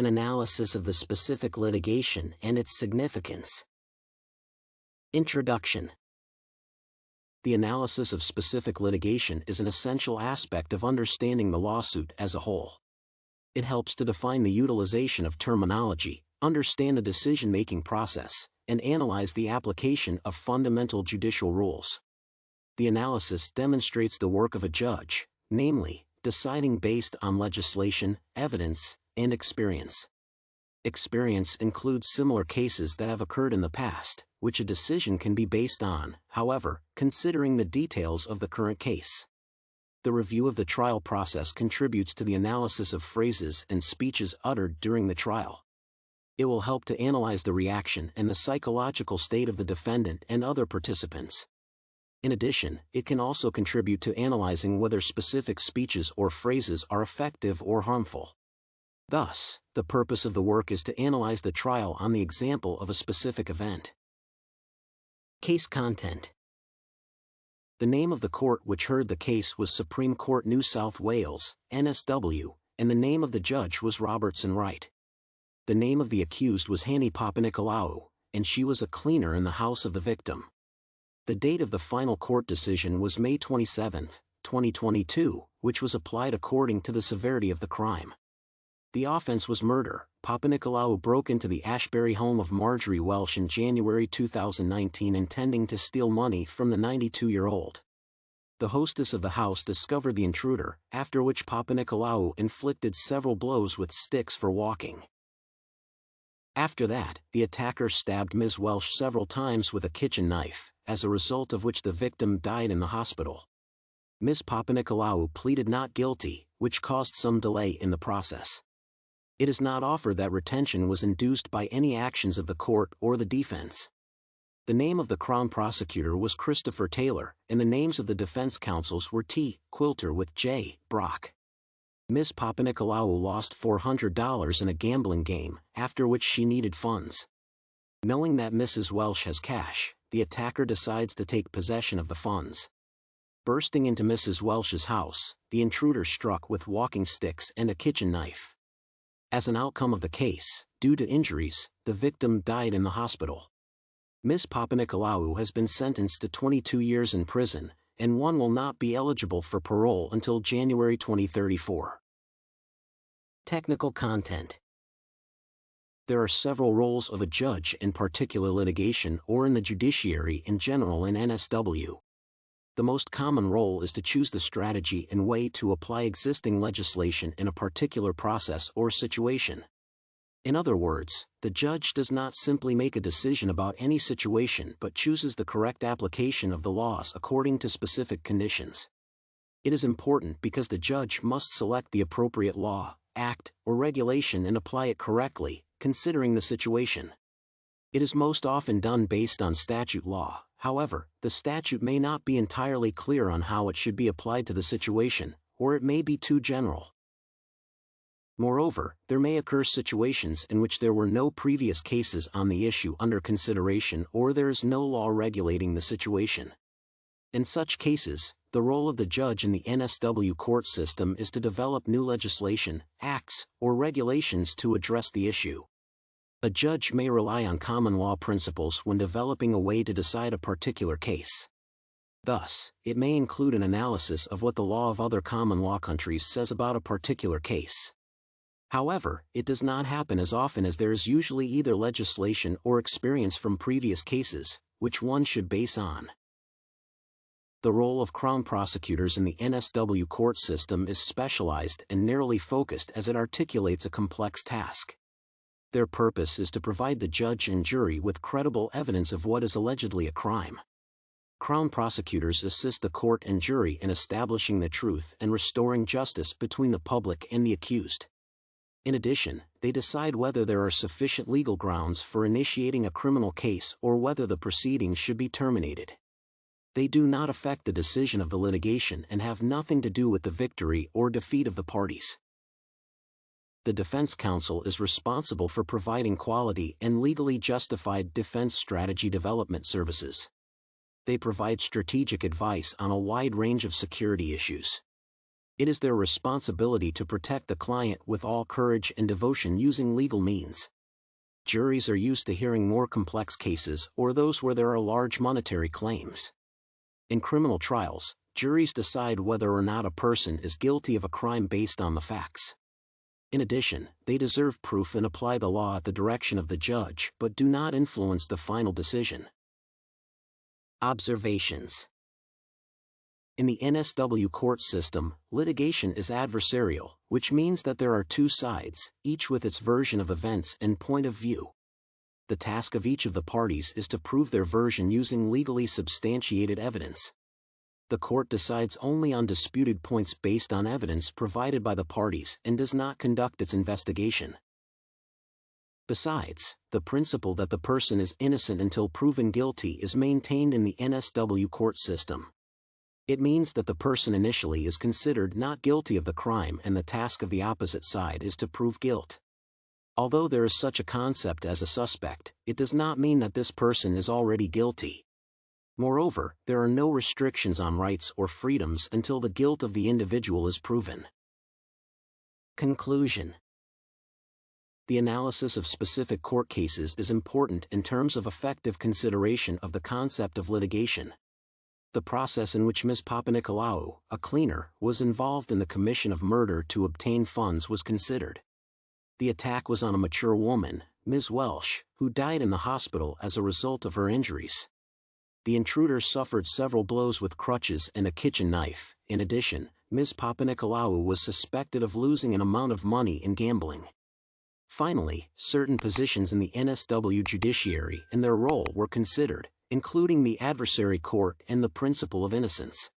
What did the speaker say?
an analysis of the specific litigation and its significance. Introduction. The analysis of specific litigation is an essential aspect of understanding the lawsuit as a whole. It helps to define the utilization of terminology, understand the decision-making process, and analyze the application of fundamental judicial rules. The analysis demonstrates the work of a judge, namely, deciding based on legislation, evidence, and experience. Experience includes similar cases that have occurred in the past, which a decision can be based on, however, considering the details of the current case. The review of the trial process contributes to the analysis of phrases and speeches uttered during the trial. It will help to analyze the reaction and the psychological state of the defendant and other participants. In addition, it can also contribute to analyzing whether specific speeches or phrases are effective or harmful. Thus, the purpose of the work is to analyze the trial on the example of a specific event. Case content. The name of the court which heard the case was Supreme Court New South Wales, NSW, and the name of the judge was Robertson Wright. The name of the accused was Hanny Papanicolaou, and she was a cleaner in the house of the victim. The date of the final court decision was May 27, 2022, which was applied according to the severity of the crime. The offense was murder. Papanicolaou broke into the Ashbury home of Marjorie Welsh in January 2019 intending to steal money from the 92-year-old. The hostess of the house discovered the intruder, after which Papanicolaou inflicted several blows with sticks for walking. After that, the attacker stabbed Ms. Welsh several times with a kitchen knife, as a result of which the victim died in the hospital. Ms. Papanicolaou pleaded not guilty, which caused some delay in the process. It is not offered that retention was induced by any actions of the court or the defense. The name of the Crown prosecutor was Christopher Taylor, and the names of the defense counsels were T. Quilter with J. Brock. Ms. Papanicolaou lost $400 in a gambling game, after which she needed funds. Knowing that Mrs. Welsh has cash, the attacker decides to take possession of the funds. Bursting into Mrs. Welsh's house, the intruder struck with walking sticks and a kitchen knife. As an outcome of the case, due to injuries, the victim died in the hospital. Ms. Papanicolaou has been sentenced to 22 years in prison, and one will not be eligible for parole until January 2034. Technical content. There are several roles of a judge in particular litigation or in the judiciary in general in NSW. The most common role is to choose the strategy and way to apply existing legislation in a particular process or situation. In other words, the judge does not simply make a decision about any situation but chooses the correct application of the laws according to specific conditions. It is important because the judge must select the appropriate law, act, or regulation and apply it correctly, considering the situation. It is most often done based on statute law. However, the statute may not be entirely clear on how it should be applied to the situation, or it may be too general. Moreover, there may occur situations in which there were no previous cases on the issue under consideration or there is no law regulating the situation. In such cases, the role of the judge in the NSW court system is to develop new legislation, acts, or regulations to address the issue. A judge may rely on common law principles when developing a way to decide a particular case. Thus, it may include an analysis of what the law of other common law countries says about a particular case. However, it does not happen as often as there is usually either legislation or experience from previous cases, which one should base on. The role of Crown prosecutors in the NSW court system is specialized and narrowly focused as it articulates a complex task. Their purpose is to provide the judge and jury with credible evidence of what is allegedly a crime. Crown prosecutors assist the court and jury in establishing the truth and restoring justice between the public and the accused. In addition, they decide whether there are sufficient legal grounds for initiating a criminal case or whether the proceedings should be terminated. They do not affect the decision of the litigation and have nothing to do with the victory or defeat of the parties. The defense counsel is responsible for providing quality and legally justified defense strategy development services. They provide strategic advice on a wide range of security issues. It is their responsibility to protect the client with all courage and devotion using legal means. Juries are used to hearing more complex cases or those where there are large monetary claims. In criminal trials, juries decide whether or not a person is guilty of a crime based on the facts. In addition, they deserve proof and apply the law at the direction of the judge but do not influence the final decision. Observations. In the NSW court system, litigation is adversarial, which means that there are two sides, each with its version of events and point of view. The task of each of the parties is to prove their version using legally substantiated evidence. The court decides only on disputed points based on evidence provided by the parties and does not conduct its investigation. Besides, the principle that the person is innocent until proven guilty is maintained in the NSW court system. It means that the person initially is considered not guilty of the crime and the task of the opposite side is to prove guilt. Although there is such a concept as a suspect, it does not mean that this person is already guilty. Moreover, there are no restrictions on rights or freedoms until the guilt of the individual is proven. Conclusion. The analysis of specific court cases is important in terms of effective consideration of the concept of litigation. The process in which Ms. Papanicolaou, a cleaner, was involved in the commission of murder to obtain funds was considered. The attack was on a mature woman, Ms. Welsh, who died in the hospital as a result of her injuries. The intruder suffered several blows with crutches and a kitchen knife. In addition, Ms. Papanicolaou was suspected of losing an amount of money in gambling. Finally, certain positions in the NSW judiciary and their role were considered, including the adversary court and the principle of innocence.